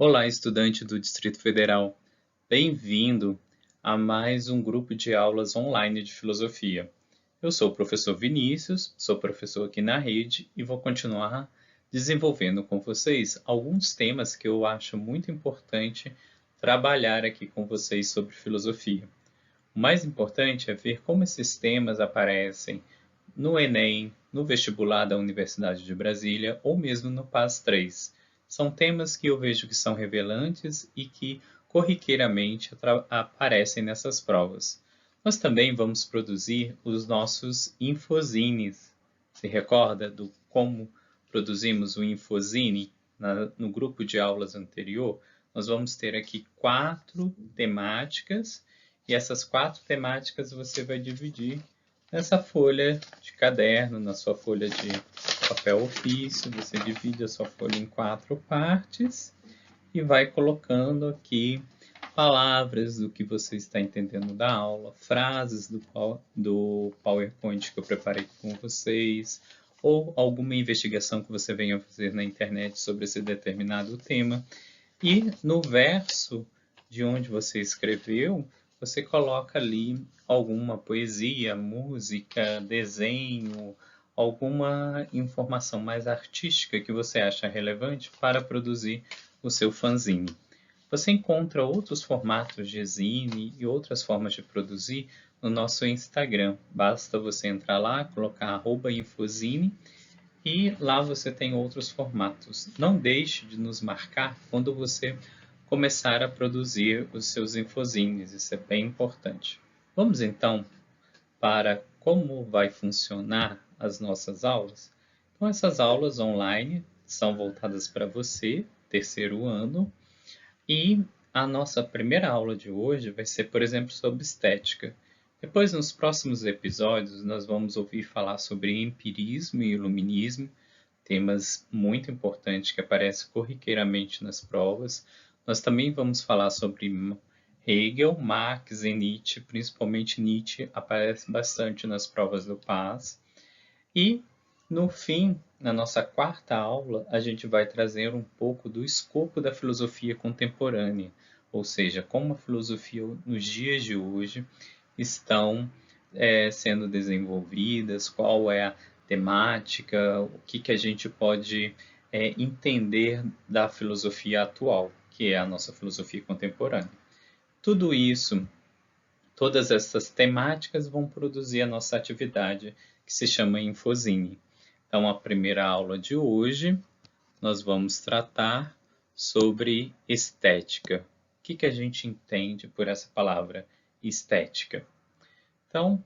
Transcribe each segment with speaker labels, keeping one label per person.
Speaker 1: Olá, estudante do Distrito Federal. Bem-vindo a mais um grupo de aulas online de filosofia. Eu sou o professor Vinícius, sou professor aqui na rede e vou continuar desenvolvendo com vocês alguns temas que eu acho muito importante trabalhar aqui com vocês sobre filosofia. O mais importante é ver como esses temas aparecem no Enem, no vestibular da Universidade de Brasília ou mesmo no PAS 3. São temas que eu vejo que são revelantes e que corriqueiramente aparecem nessas provas. Nós também vamos produzir os nossos infozines. Se recorda do como produzimos o infozine no grupo de aulas anterior? Nós vamos ter aqui 4 temáticas e essas 4 temáticas você vai dividir nessa folha de caderno, na sua folha de papel ofício, você divide a sua folha em 4 partes e vai colocando aqui palavras do que você está entendendo da aula, frases do PowerPoint que eu preparei com vocês, ou alguma investigação que você venha fazer na internet sobre esse determinado tema. E no verso de onde você escreveu, você coloca ali alguma poesia, música, desenho, alguma informação mais artística que você acha relevante para produzir o seu fanzine. Você encontra outros formatos de zine e outras formas de produzir no nosso Instagram. Basta você entrar lá, colocar @infozine e lá você tem outros formatos. Não deixe de nos marcar quando você começar a produzir os seus infozines, isso é bem importante. Vamos então para como vai funcionar as nossas aulas? Então, essas aulas online são voltadas para você, terceiro ano, e a nossa primeira aula de hoje vai ser, por exemplo, sobre estética. Depois, nos próximos episódios, nós vamos ouvir falar sobre empirismo e iluminismo, temas muito importantes que aparecem corriqueiramente nas provas. Nós também vamos falar sobre Hegel, Marx e Nietzsche, principalmente Nietzsche aparece bastante nas provas do PAS. E, no fim, na nossa quarta aula, a gente vai trazer um pouco do escopo da filosofia contemporânea, ou seja, como a filosofia nos dias de hoje estão sendo desenvolvidas, qual é a temática, o que a gente pode entender da filosofia atual, que é a nossa filosofia contemporânea. Tudo isso, todas essas temáticas vão produzir a nossa atividade, que se chama Infozine. Então, a primeira aula de hoje, nós vamos tratar sobre estética. O que a gente entende por essa palavra estética? Então,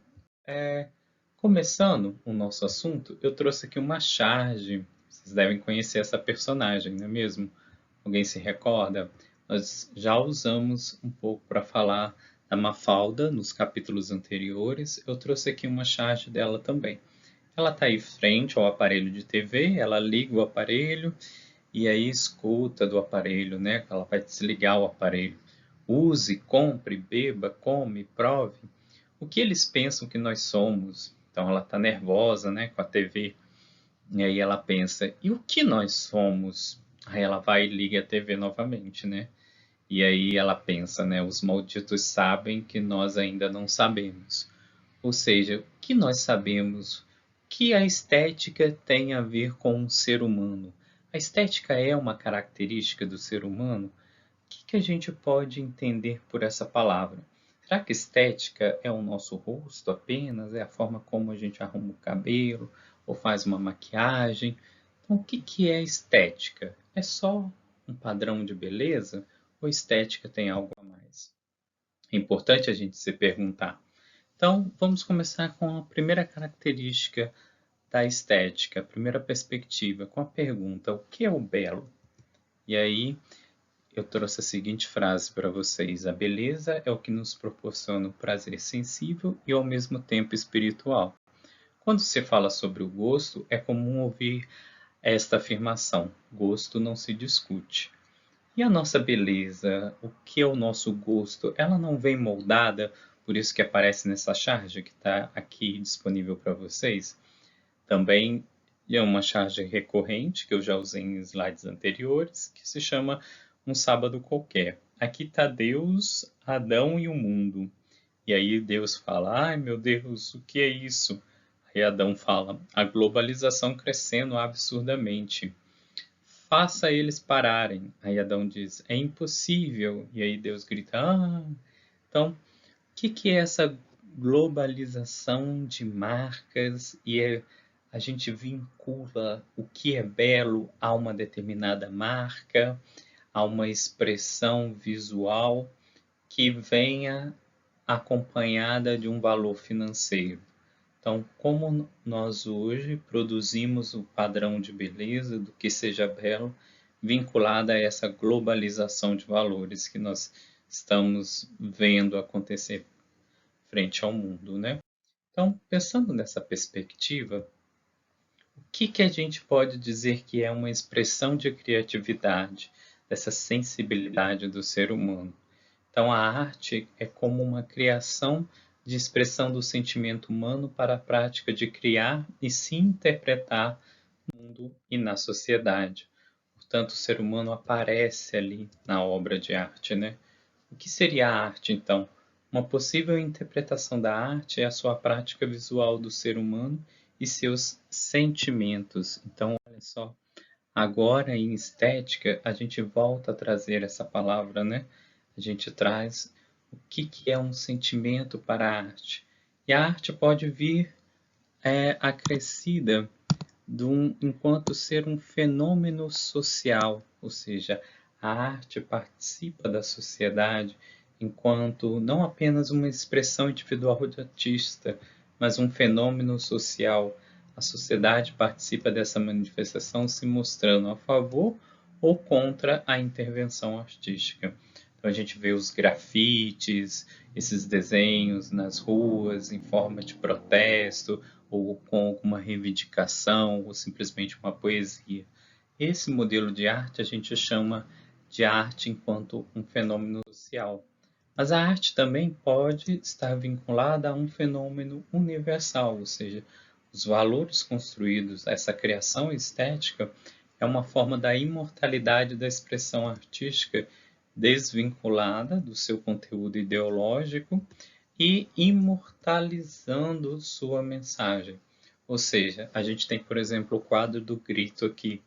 Speaker 1: começando o nosso assunto, eu trouxe aqui uma charge. Vocês devem conhecer essa personagem, não é mesmo? Alguém se recorda? Nós já usamos um pouco para falar da Mafalda nos capítulos anteriores. Eu trouxe aqui uma charge dela também. Ela está aí frente ao aparelho de TV, ela liga o aparelho e aí escuta do aparelho, né? Ela vai desligar o aparelho. Use, compre, beba, come, prove. O que eles pensam que nós somos? Então ela está nervosa, né, com a TV. E aí ela pensa, e o que nós somos? Aí ela vai e liga a TV novamente, né? E aí ela pensa, né, os malditos sabem que nós ainda não sabemos. Ou seja, o que nós sabemos? O que a estética tem a ver com o ser humano? A estética é uma característica do ser humano? O que a gente pode entender por essa palavra? Será que estética é o nosso rosto apenas? É a forma como a gente arruma o cabelo ou faz uma maquiagem? Então, o que é estética? É só um padrão de beleza ou estética tem algo a mais? É importante a gente se perguntar. Então, vamos começar com a primeira característica da estética, a primeira perspectiva, com a pergunta: o que é o belo? E aí, eu trouxe a seguinte frase para vocês: a beleza é o que nos proporciona o prazer sensível e ao mesmo tempo espiritual. Quando se fala sobre o gosto, é comum ouvir esta afirmação: gosto não se discute. E a nossa beleza, o que é o nosso gosto, ela não vem moldada, por isso que aparece nessa charge que está aqui disponível para vocês. Também é uma charge recorrente, que eu já usei em slides anteriores, que se chama um sábado qualquer. Aqui está Deus, Adão e o mundo. E aí Deus fala: ai meu Deus, o que é isso? Aí Adão fala: a globalização crescendo absurdamente. Faça eles pararem. Aí Adão diz: é impossível. E aí Deus grita: ah! Então, o que é essa globalização de marcas a gente vincula o que é belo a uma determinada marca, a uma expressão visual que venha acompanhada de um valor financeiro. Então, como nós hoje produzimos o padrão de beleza do que seja belo, vinculada a essa globalização de valores que nós estamos vendo acontecer frente ao mundo, né? Então, pensando nessa perspectiva, o que a gente pode dizer que é uma expressão de criatividade, dessa sensibilidade do ser humano? Então, a arte é como uma criação de expressão do sentimento humano para a prática de criar e se interpretar no mundo e na sociedade. Portanto, o ser humano aparece ali na obra de arte, né? O que seria a arte, então? Uma possível interpretação da arte é a sua prática visual do ser humano e seus sentimentos. Então, olha só, agora em estética, a gente volta a trazer essa palavra, né? A gente traz o que é um sentimento para a arte. E a arte pode vir acrescida enquanto ser um fenômeno social, ou seja, a arte participa da sociedade enquanto não apenas uma expressão individual de artista, mas um fenômeno social. A sociedade participa dessa manifestação se mostrando a favor ou contra a intervenção artística. Então a gente vê os grafites, esses desenhos nas ruas em forma de protesto, ou com alguma reivindicação, ou simplesmente uma poesia. Esse modelo de arte a gente chama de arte enquanto um fenômeno social. Mas a arte também pode estar vinculada a um fenômeno universal, ou seja, os valores construídos, essa criação estética é uma forma da imortalidade da expressão artística desvinculada do seu conteúdo ideológico e imortalizando sua mensagem. Ou seja, a gente tem, por exemplo, o quadro do Grito aqui.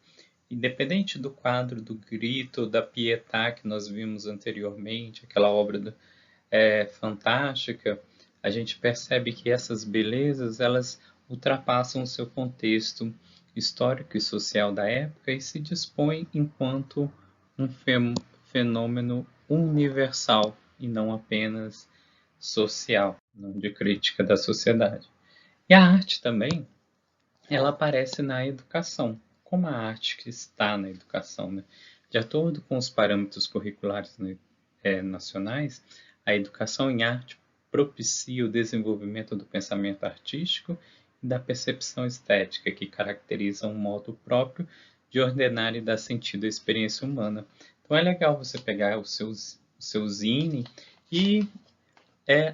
Speaker 1: Independente do quadro do Grito, da Pietà que nós vimos anteriormente, aquela obra fantástica, a gente percebe que essas belezas elas ultrapassam o seu contexto histórico e social da época e se dispõem enquanto um fenômeno universal e não apenas social, não de crítica da sociedade. E a arte também, ela aparece na educação, como a arte que está na educação, né? De acordo com os parâmetros curriculares, né, nacionais, a educação em arte propicia o desenvolvimento do pensamento artístico e da percepção estética, que caracteriza um modo próprio de ordenar e dar sentido à experiência humana. Então é legal você pegar o seu zine e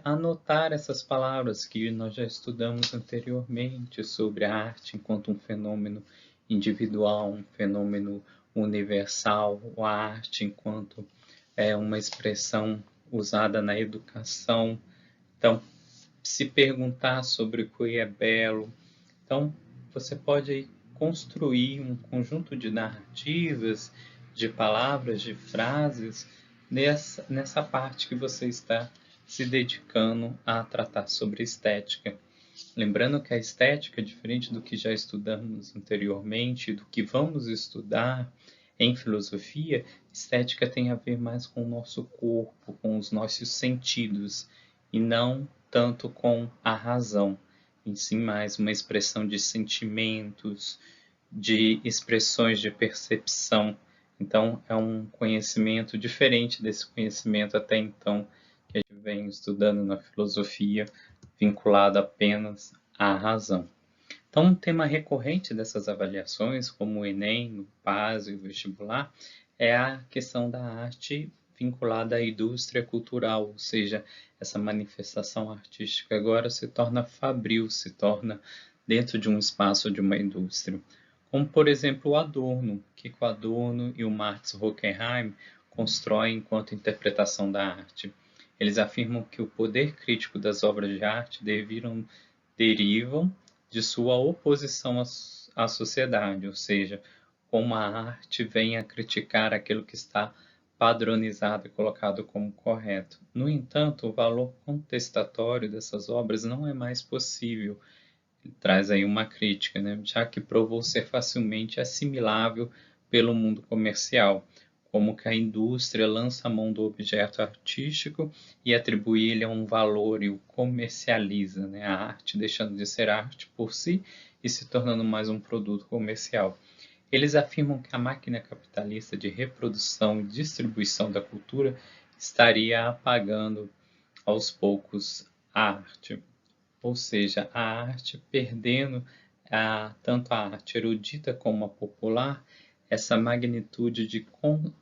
Speaker 1: anotar essas palavras que nós já estudamos anteriormente sobre a arte enquanto um fenômeno individual, um fenômeno universal, a arte enquanto uma expressão usada na educação. Então, se perguntar sobre o que é belo. Então, você pode construir um conjunto de narrativas, de palavras, de frases nessa parte que você está se dedicando a tratar sobre estética. Lembrando que a estética, diferente do que já estudamos anteriormente, do que vamos estudar em filosofia, estética tem a ver mais com o nosso corpo, com os nossos sentidos, e não tanto com a razão, em si mais uma expressão de sentimentos, de expressões de percepção. Então, é um conhecimento diferente desse conhecimento até então que a gente vem estudando na filosofia, vinculado apenas à razão. Então, um tema recorrente dessas avaliações, como o Enem, o PAS e o vestibular, é a questão da arte vinculada à indústria cultural, ou seja, essa manifestação artística agora se torna fabril, se torna dentro de um espaço de uma indústria. Como, por exemplo, o Adorno, que o Adorno e o Max Horkheim constroem enquanto interpretação da arte. Eles afirmam que o poder crítico das obras de arte derivam de sua oposição à sociedade, ou seja, como a arte vem a criticar aquilo que está padronizado e colocado como correto. No entanto, o valor contestatório dessas obras não é mais possível. Ele traz aí uma crítica, né? Já que provou ser facilmente assimilável pelo mundo comercial, como que a indústria lança a mão do objeto artístico e atribui ele a um valor e o comercializa, né? A arte deixando de ser arte por si e se tornando mais um produto comercial. Eles afirmam que a máquina capitalista de reprodução e distribuição da cultura estaria apagando aos poucos a arte, ou seja, a arte perdendo tanto a arte erudita como a popular, essa magnitude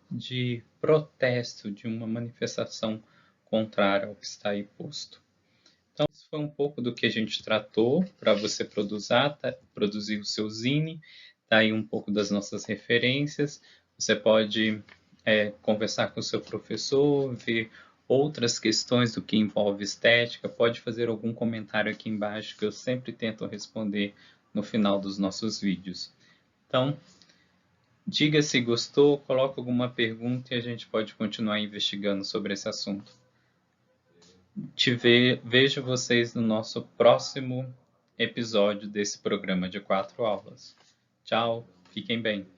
Speaker 1: de protesto, de uma manifestação contrária ao que está aí posto. Então, isso foi um pouco do que a gente tratou para você produzir o seu zine. Tá aí um pouco das nossas referências. Você pode conversar com o seu professor, ver outras questões do que envolve estética, pode fazer algum comentário aqui embaixo que eu sempre tento responder no final dos nossos vídeos. Então, diga se gostou, coloque alguma pergunta e a gente pode continuar investigando sobre esse assunto. Vejo vocês no nosso próximo episódio desse programa de 4 aulas. Tchau, fiquem bem.